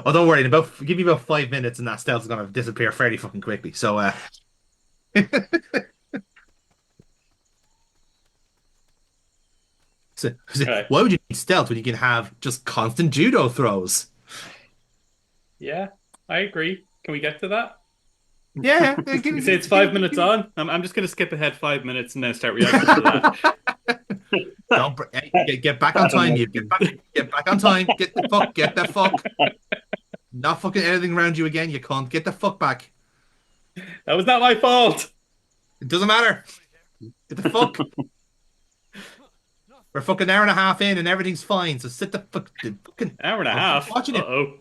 Oh, don't worry. Give me about 5 minutes, and that stealth is gonna disappear fairly fucking quickly. So, All right. why would you need stealth when you can have just constant judo throws? Yeah, I agree. Can we get to that? Yeah, You say it's 5 minutes on? I'm just gonna skip ahead 5 minutes and then start reacting to that. don't hey, get back on time. You get back on time. Get the fuck. Not fucking anything around you again. You can't get the fuck back. That was not my fault. It doesn't matter. Get the fuck. We're fucking hour and a half in and everything's fine. So sit the fucking. Hour and a I'll keep half. watching it. Uh-oh.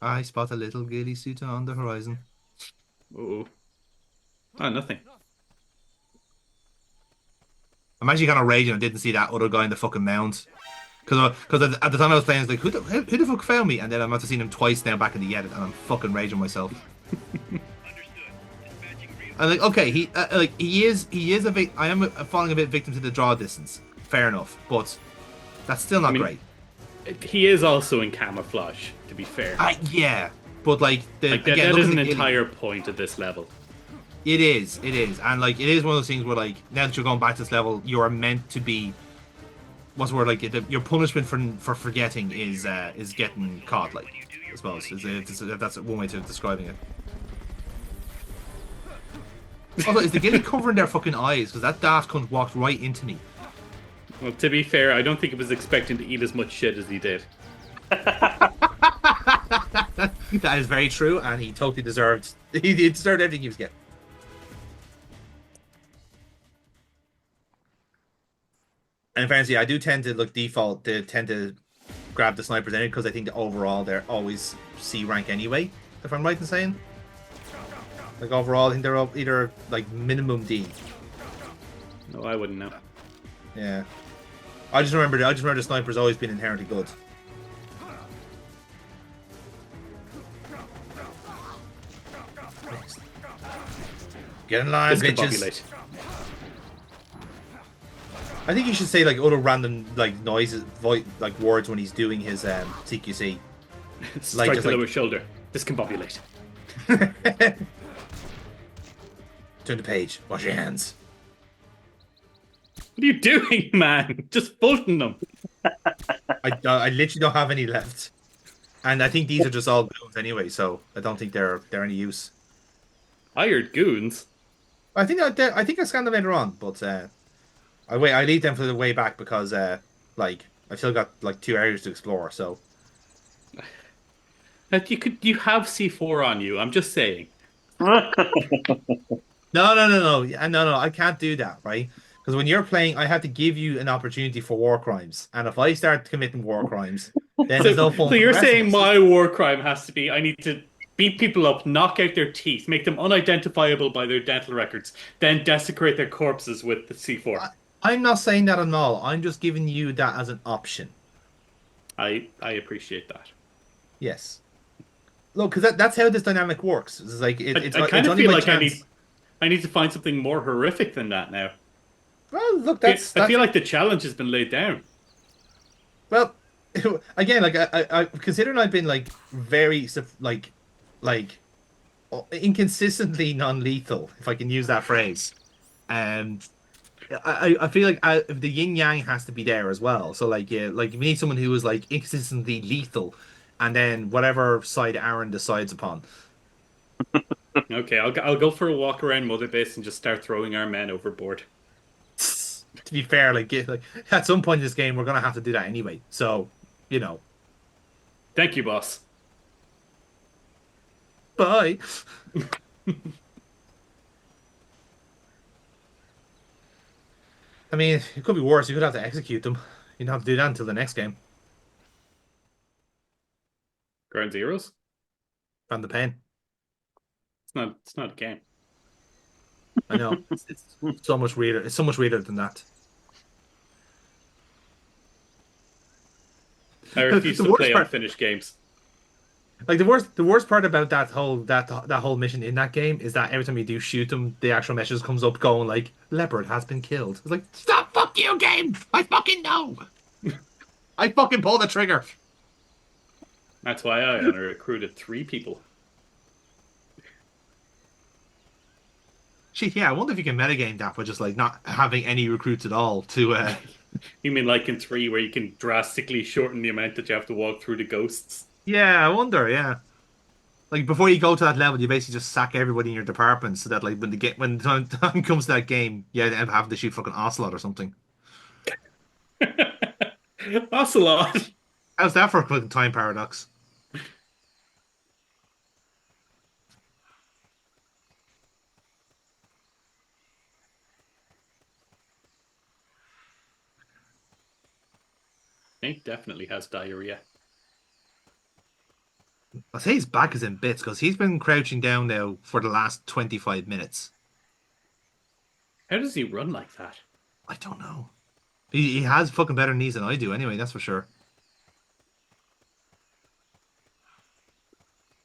I spot a little ghillie suit on the horizon. Oh, oh, nothing. I'm actually kind of raging I didn't see that other guy in the fucking mound. Because at the time I was playing, I was like, who the fuck found me? And then I'm after seeing him twice now back in the edit, and I'm fucking raging myself. I'm like, okay, he is a I am falling a bit victim to the draw distance. Fair enough, but that's still I not mean, great. he is also in camouflage, to be fair. Yeah, but like the Like that, again, that look is at an the ghillie. entire point of this level. It is, and like it is one of those things where like now that you're going back to this level, you are meant to be. What's the word like your punishment for forgetting is getting caught. Like I suppose that's one way to describing it. Also, is the ghillie covering their fucking eyes? Because that daft cunt walked right into me. Well, to be fair, I don't think it was expecting to eat as much shit as he did. That is very true, and he totally deserved. He deserved everything he was getting. And in fairness, yeah, I do tend to look default to tend to grab the snipers anyway because I think that overall they're always C rank anyway. If I'm right in saying, like overall, I think they're all either like minimum D. No, I wouldn't know. Yeah, I just remember the snipers always being inherently good. Get in line, bitches. Discombobulate. I think you should say like other random like noises, like words when he's doing his CQC. Like Strike just the like lower shoulder. Discombobulate. turn the page, wash your hands. What are you doing, man? Just bolting them. I literally don't have any left, and I think these are just all goons anyway, so I don't think they're any use. Hired goons. I think I scanned them later on, but I leave them for the way back because like I've still got like two areas to explore. So That you have C4 on you. I'm just saying. no, I can't do that, right? Because when you're playing, I have to give you an opportunity for war crimes, and if I start committing war crimes, then there's So no fun so for the you're rest of saying us. my war crime has to be I need to beat people up, knock out their teeth, make them unidentifiable by their dental records, then desecrate their corpses with the C4. I, I'm not saying that at all. I'm just giving you that as an option. I appreciate that. Yes. Look, because that's how this dynamic works. It's like I kind it's of only feel by like chance. I need to find something more horrific than that now. Well, look, that's I feel that's like the challenge has been laid down. well, again, like considering I've been like very like inconsistently non-lethal, if I can use that phrase. Um, I feel like the yin yang has to be there as well. So like yeah, like we need someone who is like inconsistently lethal, and then whatever side Aaron decides upon. Okay, I'll go for a walk around Mother Base and just start throwing our men overboard. To be fair, like at some point in this game, we're gonna have to do that anyway. So, you know, Thank you, boss. bye. I mean, it could be worse. You could have to execute them. You don't have to do that until the next game. Ground zeros? From the pen. It's not a game. I know. It's so much weirder. It's so much weirder than that. I refuse The to worst play part. unfinished games. Like the worst part about that whole mission in that game is that every time you do shoot them, the actual message comes up going like leopard has been killed. It's like stop, fuck you, game. I fucking know. I fucking pull the trigger. That's why I only recruited 3 people. Shit, yeah. I wonder if you can metagame that by just like not having any recruits at all to You mean like in 3, where you can drastically shorten the amount that you have to walk through the ghosts? Yeah, I wonder, yeah. Like before you go to that level, you basically just sack everybody in your department so that like when the time comes to that game, you end up having to shoot fucking Ocelot or something. Ocelot. How's that for a fucking time paradox? Hank definitely has diarrhea. I say his back is in bits because he's been crouching down now for the last 25 minutes. How does he run like that? I don't know. He has fucking better knees than I do anyway, that's for sure.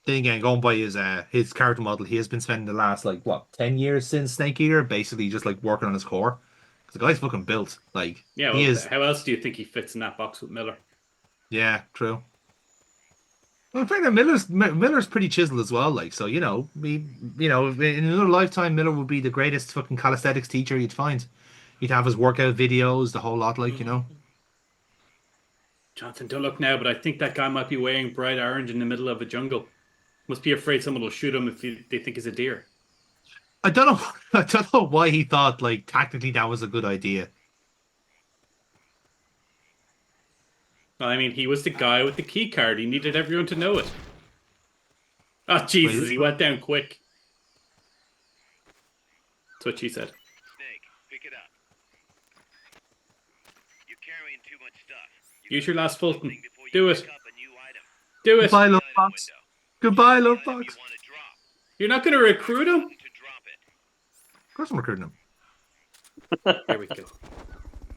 Then again, going by his character model, he has been spending the last like what 10 years since Snake Eater, basically just like working on his core. Because the guy's fucking built. Like Yeah, he well, is. how else do you think he fits in that box with Miller? Yeah, true. Well, in fact, Miller's pretty chiseled as well. Like so, in another lifetime, Miller would be the greatest fucking calisthenics teacher you'd find. He'd have his workout videos, the whole lot. Like. Jonathan, don't look now, but I think that guy might be wearing bright orange in the middle of a jungle. Must be afraid someone will shoot him if they think he's a deer. I don't know. I don't know why he thought like tactically that was a good idea. Well, I mean, he was the guy with the key card. He needed everyone to know it. Oh, Jesus, Wait, he went down quick. That's what she said. Snake, pick it up. You're carrying too much stuff. Use your last Fulton. Before you Do pick it. up a new item. Do it. goodbye, love Item box. window. Goodbye, love Item box. you want to drop. You're not going to recruit him? To drop it. Of course, I'm recruiting him. Here we go.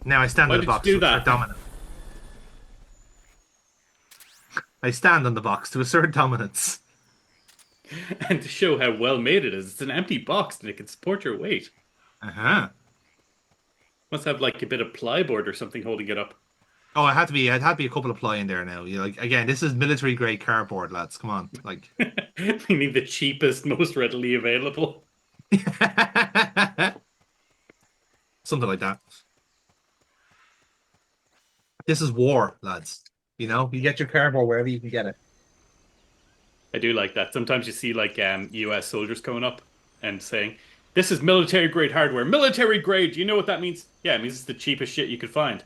Now I stand Why on the did you box do to that? assert dominance. I stand on the box to assert dominance. And to show how well made it is, it's an empty box and it can support your weight. Uh-huh. Must have like a bit of plyboard or something holding it up. Oh, I'd had to be a couple of ply in there now. Like again, this is military grade cardboard, lads. Come on, like. We need the cheapest, most readily available. Something like that. This is war, lads. You get your cardboard wherever you can get it. I do like that. Sometimes you see like US soldiers coming up and saying, "This is military grade hardware." Military grade, do you know what that means? Yeah, it means it's the cheapest shit you could find.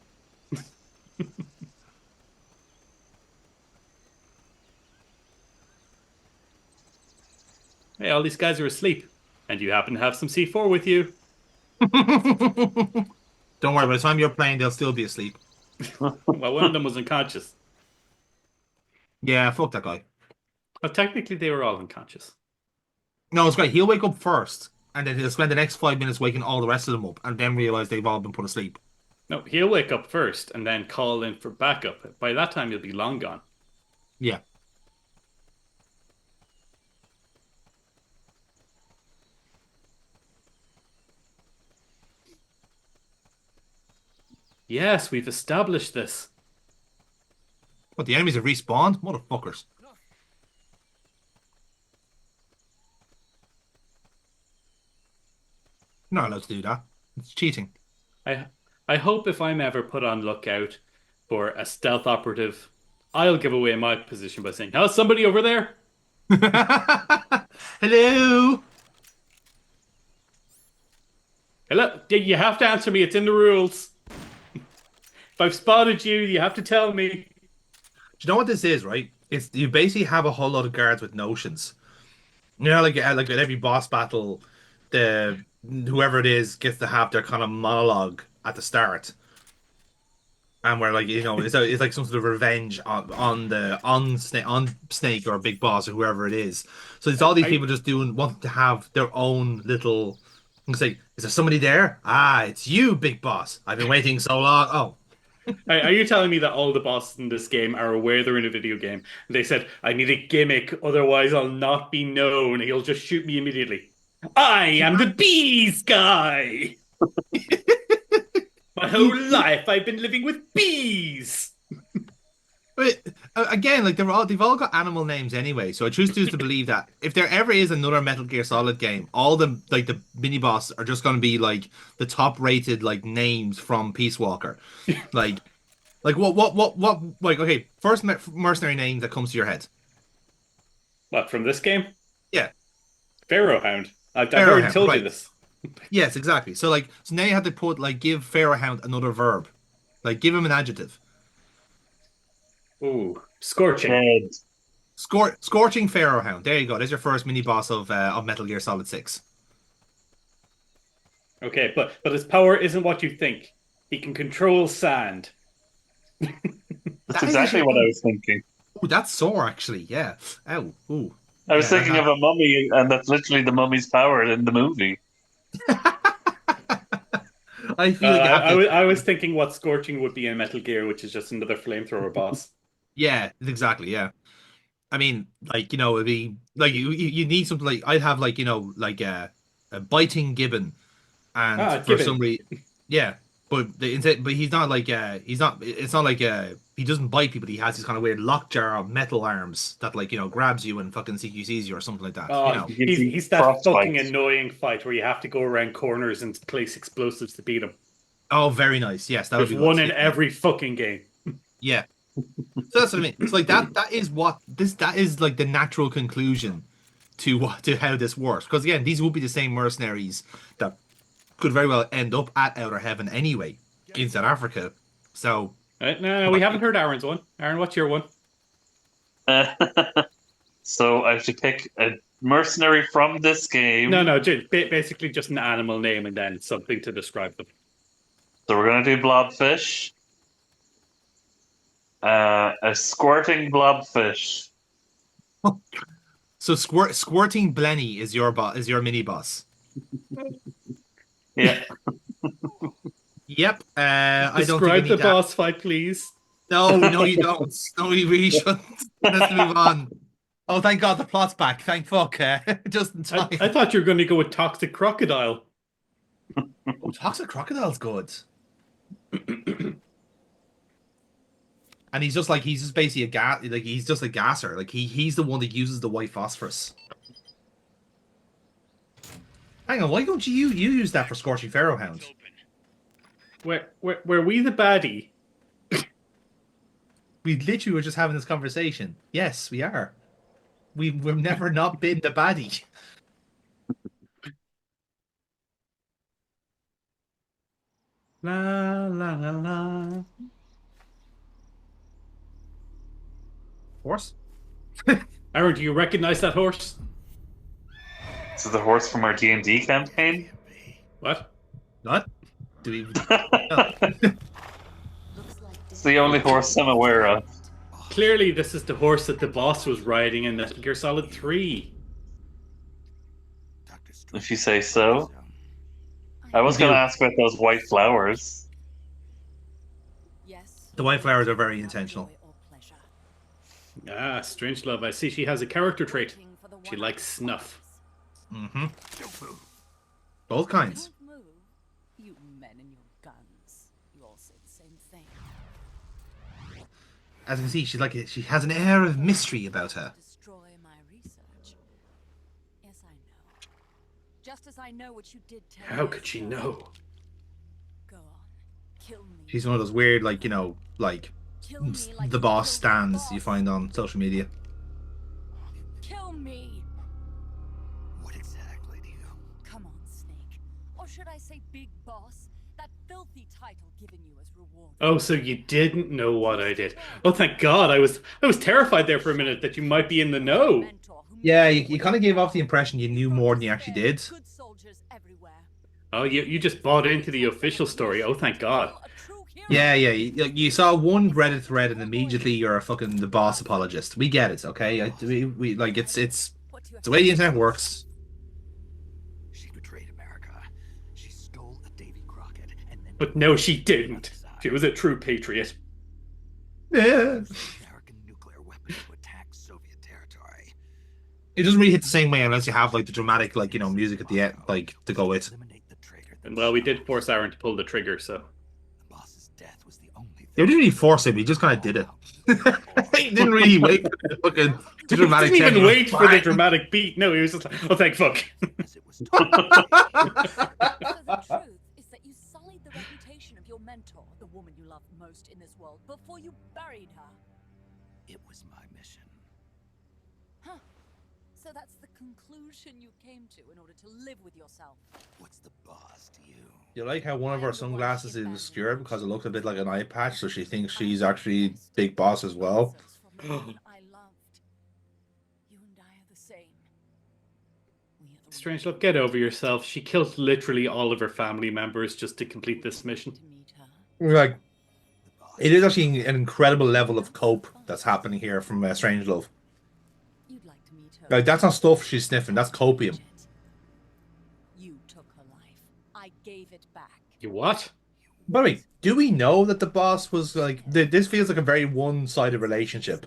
Hey, all these guys are asleep. And you happen to have some C4 with you. Don't worry, by the time you're playing, they'll still be asleep. Well, one of them was unconscious. Yeah, fuck that guy. Well, technically, they were all unconscious. No, it's great. He'll wake up first, and then he'll spend the next 5 minutes waking all the rest of them up, and then realize they've all been put asleep. No, he'll wake up first and then call in for backup. By that time, you'll be long gone. Yeah. Yes, we've established this. What, the enemies have respawned? Motherfuckers. You're not allowed to do that. It's cheating. I I hope if I'm ever put on lookout for a stealth operative, I'll give away my position by saying, "Oh, somebody over there." Hello? Hello, you have to answer me. It's in the rules. If I've spotted you, you have to tell me. Do you know what this is, right? It's you basically have a whole lot of guards with notions. Like at every boss battle, the whoever it is gets to have their kind of monologue at the start, and where it's like some sort of revenge on Snake or Big Boss or whoever it is. So it's all these I people just wanting to have their own little. It's like, is there somebody there? Ah, it's you, Big Boss. I've been waiting so long. Oh. Are you telling me that all the bosses in this game are aware they're in a video game? And they said, I need a gimmick, otherwise I'll not be known. He'll just shoot me immediately. I am the bees guy! My whole life I've been living with bees! But again, like they've all got animal names anyway. So I choose to believe that if there ever is another Metal Gear Solid game, all the mini boss are just going to be like the top rated like names from Peace Walker, like what like okay, first mercenary name that comes to your head. What, from this game? Yeah, Pharaoh Hound. I've Pharaoh already Hound, told you right? this. Yes, exactly. So like so now you have to put like give Pharaoh Hound another verb, like give him an adjective. Ooh, scorching. Dead. Scorching Pharaoh Hound. There you go. There's your first mini boss of Metal Gear Solid 6. Okay, but his power isn't what you think. He can control sand. That's That is exactly actually what I fun. was thinking. Oh, that's sore actually. Yeah. Oh, ooh. I was Yeah, thinking of a mummy, and that's literally the mummy's power in the movie. I feel like you have to. I was thinking what scorching would be in Metal Gear, which is just another flamethrower boss. Yeah, exactly. Yeah. I mean, like it'd be like you need something like I'd have like like a biting gibbon, and Ah, for some Gibbon. reason, yeah. But he's not like he's not. It's not like he doesn't bite people. He has these kind of weird lockjaw metal arms that like grabs you and fucking CQCs you or something like that. Oh, He gives you he's that fucking frostbite. annoying fight where you have to go around corners and place explosives to beat him. Oh, very nice. Yes, that would There's be one good. in every fucking game. Yeah. So that's what I mean. It's like that is what that is like the natural conclusion to how this works. Because again, these will be the same mercenaries that could very well end up at Outer Heaven anyway in South Africa. So No, we haven't heard Aaron's one. Aaron, what's your one? So I have to pick a mercenary from this game. No, basically just an animal name and then something to describe them. So we're gonna do blobfish. A squirting blobfish. so squirting Blenny is your mini boss. Yeah. Yep. I don't think we Describe need the that. boss fight, please. No, you don't. No, you really shouldn't. Let's move on. Oh, thank God the plot's back. Thank fuck. Just in time. I thought you were going to go with Toxic Crocodile. Oh, Toxic Crocodile's good. And he's just basically a gas, like he's just a gasser. Like he's the one that uses the white phosphorus. Hang on, why don't you use that for Scorching Pharaoh Hound? Were we the baddie? We literally were just having this conversation. Yes, we are. We've never not been the baddie. La la la la. Horse? Aaron, do you recognize that horse? This is the horse from our D&D campaign. What? What? Do we? It's the only horse I'm aware of. Clearly, this is the horse that the boss was riding in Metal Gear Solid 3. If you say so. I was going to ask about those white flowers. The white flowers are very intentional. Ah, strange love. I see she has a character trait. She likes snuff. Mm-hmm. Both kinds. Don't move. You men and your guns. You all say the same thing. As you can see, she has an air of mystery about her. Destroy my research. Yes, I know. Just as I know what you did tell How me could she so. know? Go on. Kill me. She's one of those weird, like Kill me like the you boss killed my stands boss. you find on social media. Kill me. What exactly do you... Come on, Snake. Or should I say Big Boss? That filthy title given you as reward. Oh, so you didn't know what I did. Oh, thank God. I was terrified there for a minute that you might be in the know. Mentor who Yeah, made you kind of gave off the impression you knew more than you actually did. Good soldiers everywhere. Oh, you just bought into the official story. Oh, thank God. A true hero. Yeah, you saw one Reddit thread and immediately you're a fucking the boss apologist. We get it, okay? We like it's What do you have the way the to internet say? works. She betrayed America. She stole a Davy Crockett and then... But no, she didn't. She was a true patriot. Yeah. American nuclear weapons to attack Soviet territory. It doesn't really hit the same way unless you have like the dramatic, like, you know, music at the end, like, to go with. Eliminate the traitor And well, we did force Aaron to pull the trigger, so. The boss's death was the only thing. They didn't really force him, he just kind of did it. He didn't really wait for the fucking the dramatic He didn't even techno. wait for the dramatic beat. No, he was just like, oh, thank fuck. As it was So the truth is that you sullied the reputation of your mentor, the woman you loved most in this world, before you buried her. it was my mission. Huh. So that's the conclusion you came to in order to live with yourself. What's the boss to you? You like how one of her sunglasses is obscured because it looked a bit like an eye patch, so she thinks she's actually Big Boss as well. I loved. You and I are the same. We are the Strangelove, get over yourself. She killed literally all of her family members just to complete this mission. to meet her. Like, The boss. it is actually an incredible level of cope that's happening here from Strangelove. You'd like to meet her. Like, that's not stuff she's sniffing, that's copium. You took her life. I gave it back. You what? By the way, do we know that the boss was like this feels like a very one-sided relationship?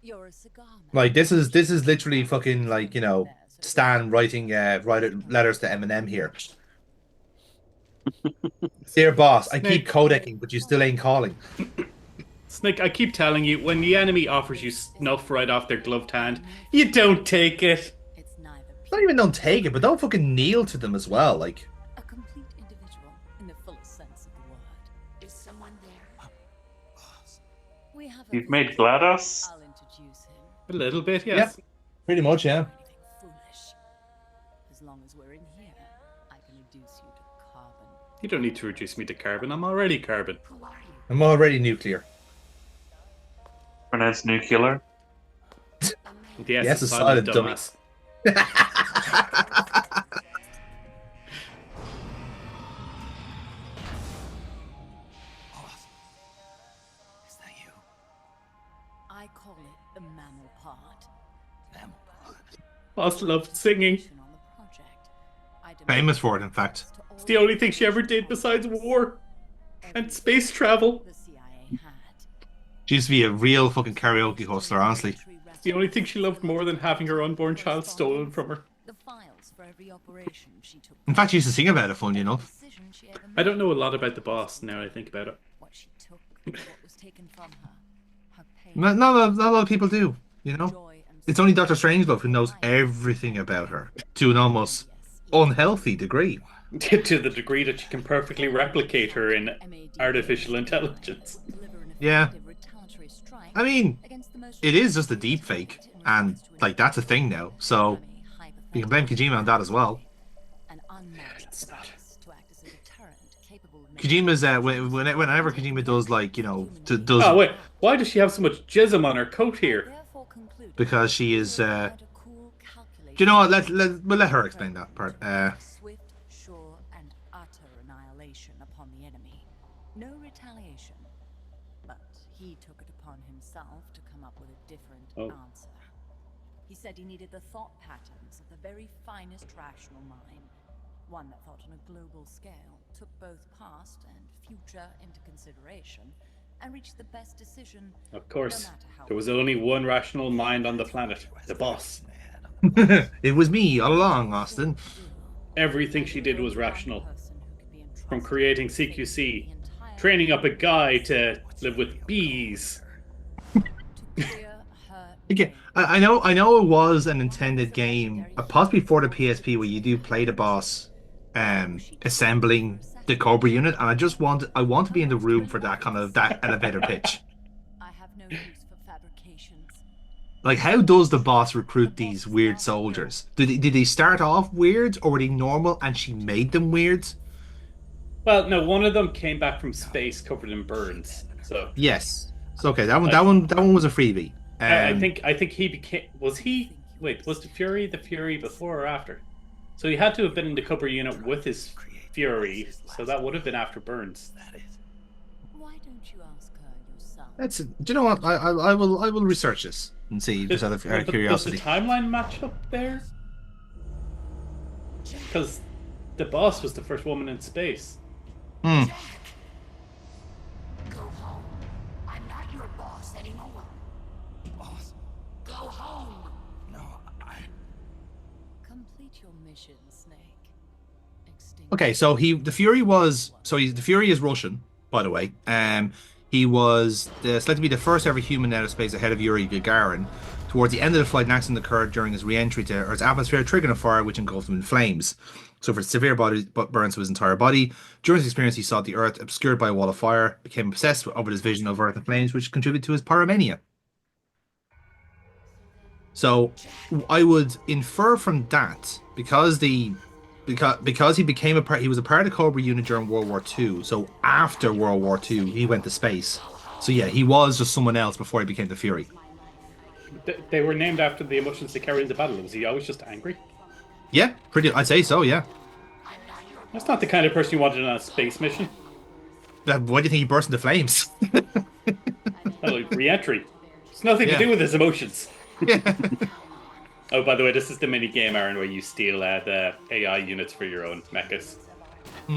You're a cigar man. Like this is literally fucking like, you know, Stan writing letters to Eminem here. Dear boss, I keep codecing, but you still ain't calling. Snake, I keep telling you, when the enemy offers you snuff right off their gloved hand, you don't take it. It's neither Not even don't take it, but don't fucking kneel to them as well. Like, a complete individual in the fullest sense of the word. Is someone there? Boss. We have a You've made GLaDOS? I'll introduce him. A little bit, yes. pretty much, yeah. Or anything foolish. As long as we're in here, I can reduce you to carbon. You don't need to reduce me to carbon. I'm already carbon. Who are you? I'm already nuclear. Pronounced nuclear. Yes, a a silent silent dummy. dumbass. Boss. Is that you? I call it the mammal part. Mammal pod. Boss loved singing. On the project. I Famous for it, in fact. It's the only thing she ever did besides war and space travel. The CIA had. She used to be a real fucking karaoke hustler, honestly. It's the only thing she loved more than having her unborn child stolen from her. The files for every operation she took. In fact, she used to sing about it, funny enough. Decision she ever I don't made, know a lot about the boss now I think about it. what she took, what was taken from her, her pain, Not a lot of people do, you know? joy, and It's only Dr. Strangelove who knows everything about her to an almost unhealthy degree. To the degree that she can perfectly replicate her in artificial intelligence. Yeah. I mean, it is just a deep fake, and like that's a thing now. So you can blame Kojima on that as well. It's not. Kojima's whenever Kojima does like, you know, does Oh wait, why does she have so much jism on her coat here? because she is. Do you know what? We'll let her explain that part. Swift, sure, and utter annihilation upon the enemy. No retaliation, but he took it upon himself to come up with a different answer. He said he needed the thought patterns of the very finest rational mind, one that thought on a global scale, took both past and future into consideration, and reached the best decision. Of course, there was only one rational mind on the planet, the boss. It was me all along, Austin. Everything she did was rational. From creating CQC, training up a guy to live with bees. Again, I know it was an intended game, possibly for the PSP, where you do play the boss, assembling the Cobra unit, and I want to be in the room for that elevator pitch. I have no use for fabrications. Like, how does the boss recruit these weird soldiers? Did they start off weird, or were they normal and she made them weird? Well, no, one of them came back from space covered in burns. So Yes. So okay, that one was a freebie. I think he became. Was the Fury before or after? So he had to have been in the Cobra unit with his Fury. So that would have been after burns. Why don't you ask her yourself? That's. Do you know what? I will research this and see just out of curiosity. Does the timeline match up there? Because the boss was the first woman in space. Hmm. Okay, so the Fury the Fury is Russian, by the way. He was selected to be the first ever human in outer space ahead of Yuri Gagarin. Towards the end of the flight, an accident occurred during his re-entry to Earth's atmosphere, triggering a fire which engulfed him in flames. Suffered severe body burns to his entire body. During his experience, he saw the Earth obscured by a wall of fire, became obsessed over this vision of Earth and flames, which contributed to his pyromania. So, I would infer from that because he became he was a part of the Cobra unit during World War II. So after World War II, he went to space. So yeah, he was just someone else before he became the Fury. They were named after the emotions they carry into battle. Was he always just angry? Yeah, I'd say so. Yeah. That's not the kind of person you wanted on a space mission. Why do you think he burst into flames? Like re-entry. It's nothing to do with his emotions. Yeah. Oh, by the way, this is the mini game, Aaron, where you steal the AI units for your own mechas.